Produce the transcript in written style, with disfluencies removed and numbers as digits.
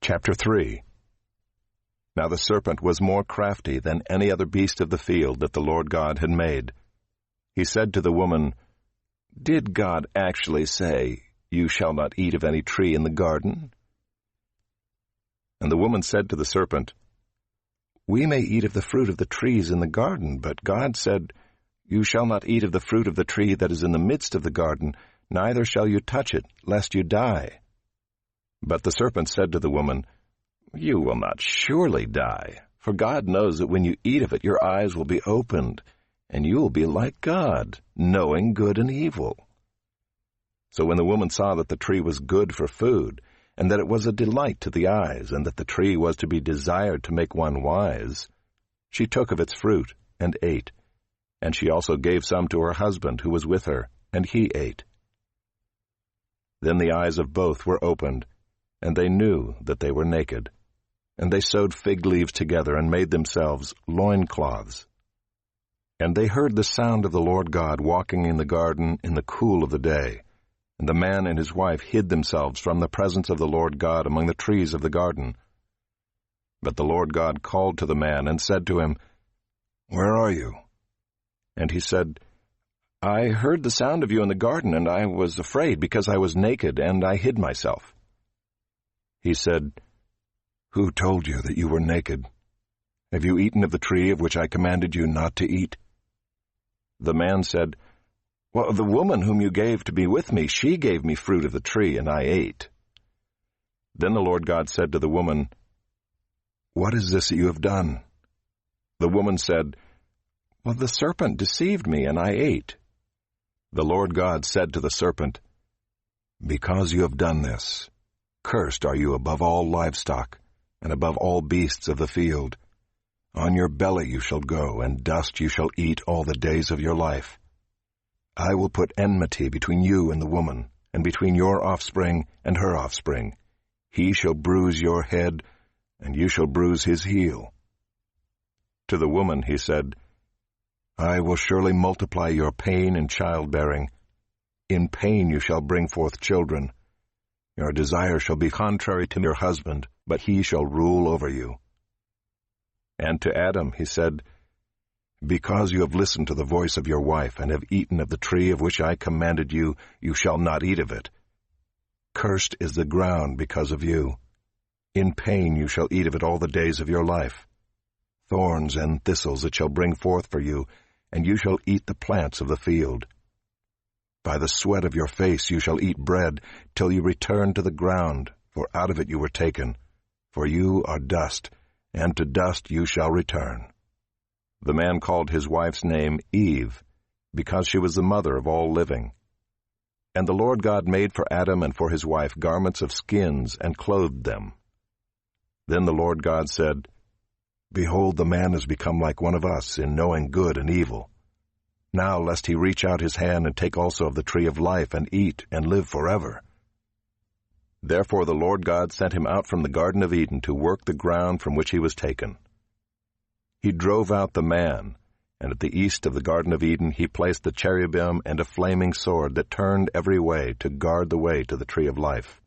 Chapter 3. Now the serpent was more crafty than any other beast of the field that the Lord God had made. He said to the woman, "Did God actually say, 'You shall not eat of any tree in the garden'?" And the woman said to the serpent, "We may eat of the fruit of the trees in the garden, but God said, 'You shall not eat of the fruit of the tree that is in the midst of the garden, neither shall you touch it, lest you die.' But the serpent said to the woman, 'You will not surely die, for God knows that when you eat of it your eyes will be opened, and you will be like God, knowing good and evil.' So when the woman saw that the tree was good for food, and that it was a delight to the eyes, and that the tree was to be desired to make one wise, she took of its fruit and ate, and she also gave some to her husband who was with her, and he ate. Then the eyes of both were opened, and they knew that they were naked. And they sewed fig leaves together and made themselves loincloths. And they heard the sound of the Lord God walking in the garden in the cool of the day. And the man and his wife hid themselves from the presence of the Lord God among the trees of the garden. But the Lord God called to the man and said to him, "Where are you?" And he said, "I heard the sound of you in the garden, and I was afraid because I was naked, and I hid myself." He said, "Who told you that you were naked? Have you eaten of the tree of which I commanded you not to eat?" The man said, "Well, the woman whom you gave to be with me, she gave me fruit of the tree, and I ate." Then the Lord God said to the woman, "What is this that you have done?" The woman said, "Well, the serpent deceived me, and I ate." The Lord God said to the serpent, "Because you have done this, cursed are you above all livestock, and above all beasts of the field. On your belly you shall go, and dust you shall eat all the days of your life. I will put enmity between you and the woman, and between your offspring and her offspring. He shall bruise your head, and you shall bruise his heel." To the woman he said, "I will surely multiply your pain in childbearing. In pain you shall bring forth children. Your desire shall be contrary to your husband, but he shall rule over you." And to Adam he said, "Because you have listened to the voice of your wife, and have eaten of the tree of which I commanded you, you shall not eat of it. Cursed is the ground because of you. In pain you shall eat of it all the days of your life. Thorns and thistles it shall bring forth for you, and you shall eat the plants of the field. By the sweat of your face you shall eat bread, till you return to the ground, for out of it you were taken. For you are dust, and to dust you shall return." The man called his wife's name Eve, because she was the mother of all living. And the Lord God made for Adam and for his wife garments of skins, and clothed them. Then the Lord God said, "Behold, the man has become like one of us in knowing good and evil. Now lest he reach out his hand and take also of the tree of life, and eat, and live forever." Therefore the Lord God sent him out from the Garden of Eden to work the ground from which he was taken. He drove out the man, and at the east of the Garden of Eden he placed the cherubim and a flaming sword that turned every way to guard the way to the tree of life.